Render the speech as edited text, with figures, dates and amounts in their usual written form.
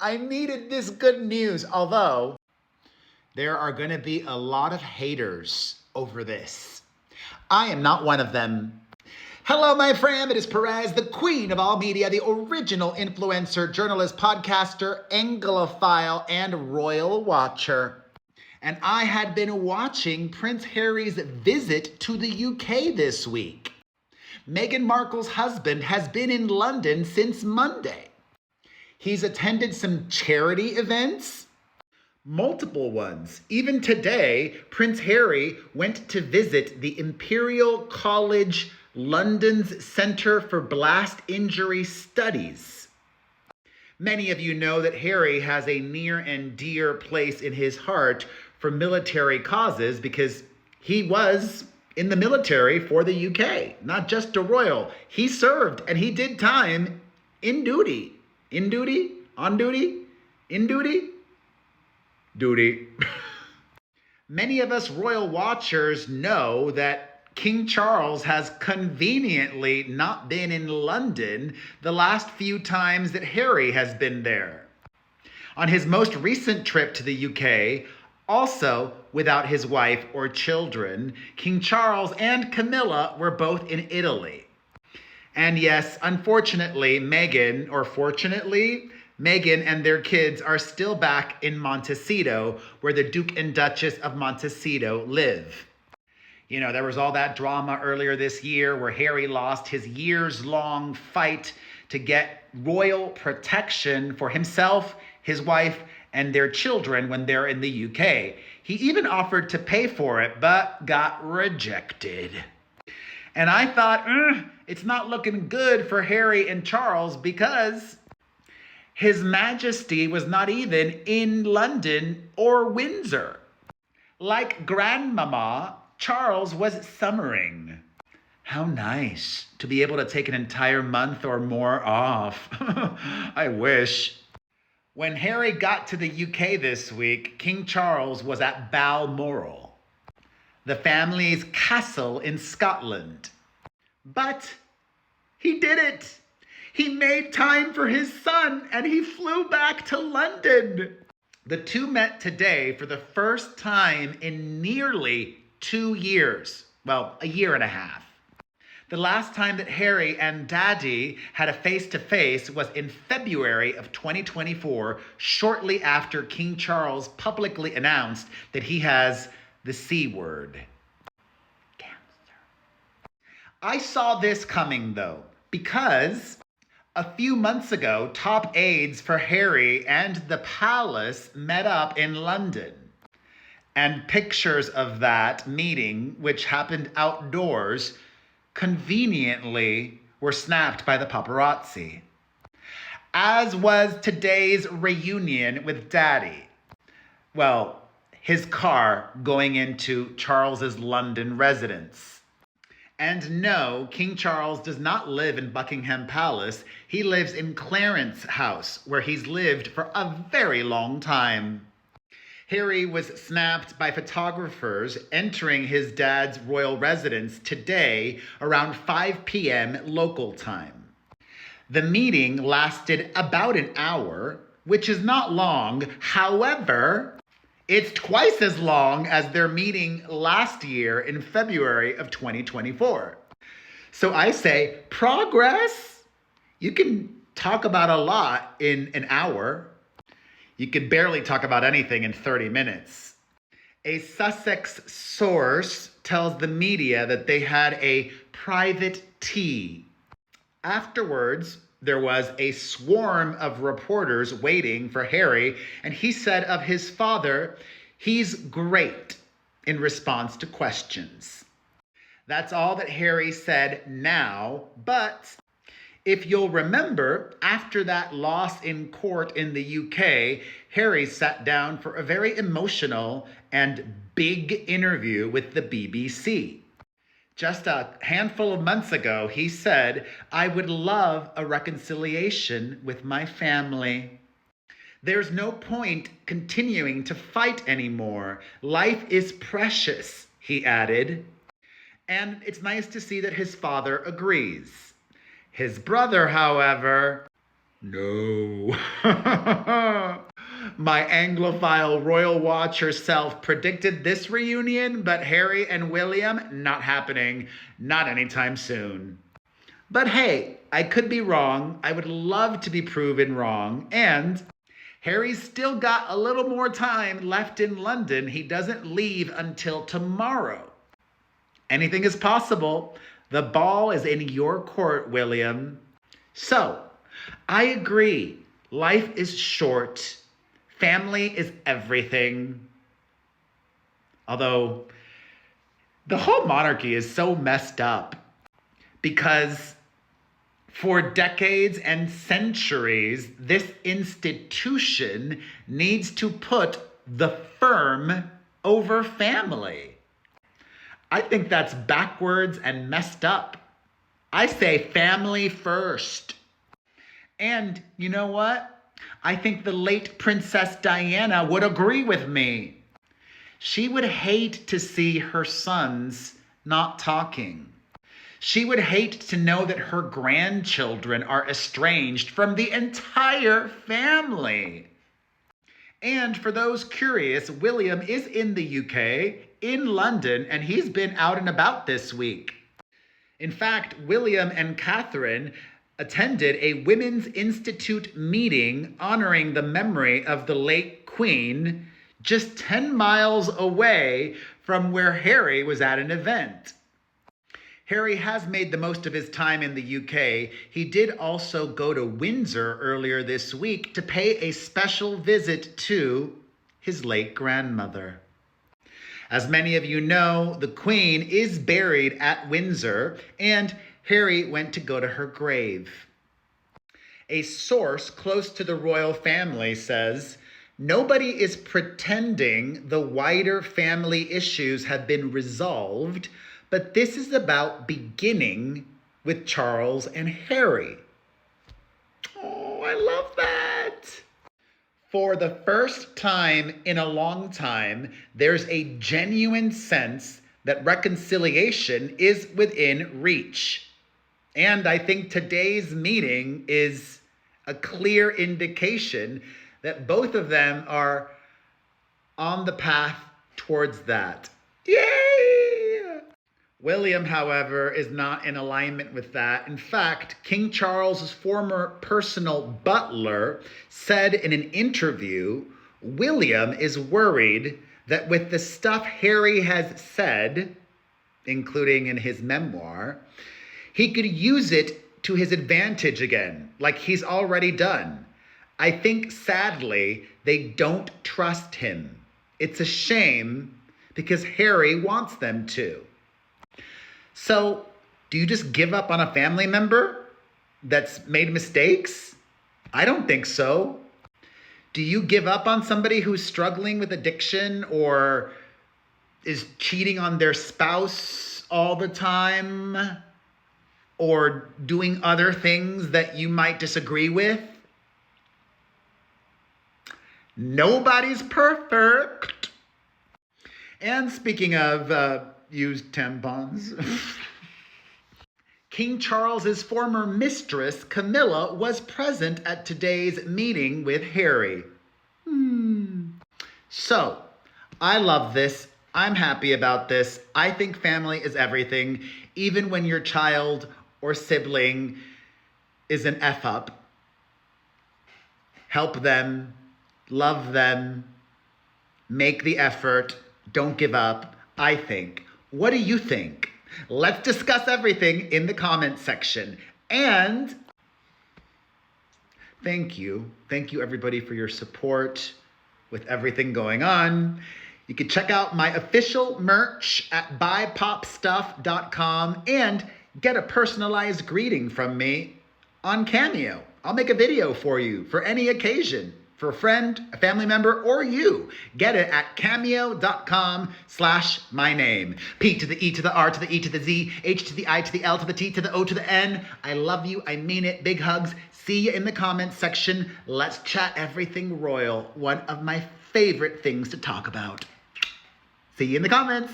I needed this good news, although there are going to be a lot of haters over this. I am not one of them. Hello, my friend. It is Perez, the queen of all media, the original influencer, journalist, podcaster, Anglophile, and royal watcher. And I had been watching Prince Harry's visit to the UK this week. Meghan Markle's husband has been in London since Monday. He's attended some charity events, multiple ones. Even today, Prince Harry went to visit the Imperial College London's Centre for Blast Injury Studies. Many of you know that Harry has a near and dear place in his heart for military causes because he was in the military for the UK, not just a royal. He served and he did time in duty. In duty? On duty? In duty? Duty. Many of us royal watchers know that King Charles has conveniently not been in London the last few times that Harry has been there. On his most recent trip to the UK, also without his wife or children, King Charles and Camilla were both in Italy. And yes, unfortunately, Meghan and their kids are still back in Montecito, where the Duke and Duchess of Montecito live. You know, there was all that drama earlier this year where Harry lost his years-long fight to get royal protection for himself, his wife, and their children when they're in the UK. He even offered to pay for it, but got rejected. And I thought, it's not looking good for Harry and Charles because His Majesty was not even in London or Windsor. Like Grandmama, Charles was summering. How nice to be able to take an entire month or more off. I wish. When Harry got to the UK this week, King Charles was at Balmoral, the family's castle in Scotland. But he did it. He made time for his son and he flew back to London. The two met today for the first time in nearly 2 years. Well, a year and a half. The last time that Harry and Daddy had a face-to-face was in February of 2024, shortly after King Charles publicly announced that he has the C word. Cancer. I saw this coming, though, because a few months ago, top aides for Harry and the palace met up in London. And pictures of that meeting, which happened outdoors, conveniently were snapped by the paparazzi. As was today's reunion with Daddy. Well, his car going into Charles's London residence. And no, King Charles does not live in Buckingham Palace. He lives in Clarence House, where he's lived for a very long time. Harry was snapped by photographers entering his dad's royal residence today around 5 p.m. local time. The meeting lasted about an hour, which is not long. However, it's twice as long as their meeting last year in February of 2024. So I say, progress? You can talk about a lot in an hour. You could barely talk about anything in 30 minutes. A Sussex source tells the media that they had a private tea. Afterwards, there was a swarm of reporters waiting for Harry, and he said of his father, he's great, in response to questions. That's all that Harry said now, but if you'll remember, after that loss in court in the UK, Harry sat down for a very emotional and big interview with the BBC. Just a handful of months ago, he said, "I would love a reconciliation with my family. There's no point continuing to fight anymore. Life is precious," he added. And it's nice to see that his father agrees. His brother, however, No. My Anglophile royal watch herself predicted this reunion, but Harry and William, not happening. Not anytime soon. But hey, I could be wrong. I would love to be proven wrong. And Harry's still got a little more time left in London. He doesn't leave until tomorrow. Anything is possible. The ball is in your court, William. So, I agree. Life is short. Family is everything. Although, the whole monarchy is so messed up because for decades and centuries, this institution needs to put the firm over family. I think that's backwards and messed up. I say family first. And you know what? I think the late Princess Diana would agree with me. She would hate to see her sons not talking. She would hate to know that her grandchildren are estranged from the entire family. And for those curious, William is in the UK, in London, and he's been out and about this week. In fact, William and Catherine attended a Women's Institute meeting honoring the memory of the late Queen just 10 miles away from where Harry was at an event. Harry has made the most of his time in the UK. He did also go to Windsor earlier this week to pay a special visit to his late grandmother. As many of you know, the Queen is buried at Windsor, and Harry went to go to her grave. A source close to the royal family says, "Nobody is pretending the wider family issues have been resolved, but this is about beginning with Charles and Harry." Oh, I love that. For the first time in a long time, there's a genuine sense that reconciliation is within reach. And I think today's meeting is a clear indication that both of them are on the path towards that. Yay! William, however, is not in alignment with that. In fact, King Charles's former personal butler said in an interview, William is worried that with the stuff Harry has said, including in his memoir, he could use it to his advantage again, like he's already done. I think, sadly, they don't trust him. It's a shame because Harry wants them to. So, do you just give up on a family member that's made mistakes? I don't think so. Do you give up on somebody who's struggling with addiction or is cheating on their spouse all the time or doing other things that you might disagree with? Nobody's perfect. And speaking of used tampons, King Charles's former mistress, Camilla, was present at today's meeting with Harry. So, I love this. I'm happy about this. I think family is everything, even when your child or sibling is an F-up. Help them, love them, make the effort, don't give up, I think. What do you think? Let's discuss everything in the comments section. And thank you. Thank you, everybody, for your support with everything going on. You can check out my official merch at buypopstuff.com and get a personalized greeting from me on Cameo. I'll make a video for you for any occasion, for a friend, a family member, or you. Get it at cameo.com/myname. P to the E to the R to the E to the Z, H to the I to the L to the T to the O to the N. I love you. I mean it. Big hugs. See you in the comments section. Let's chat everything royal. One of my favorite things to talk about. See you in the comments.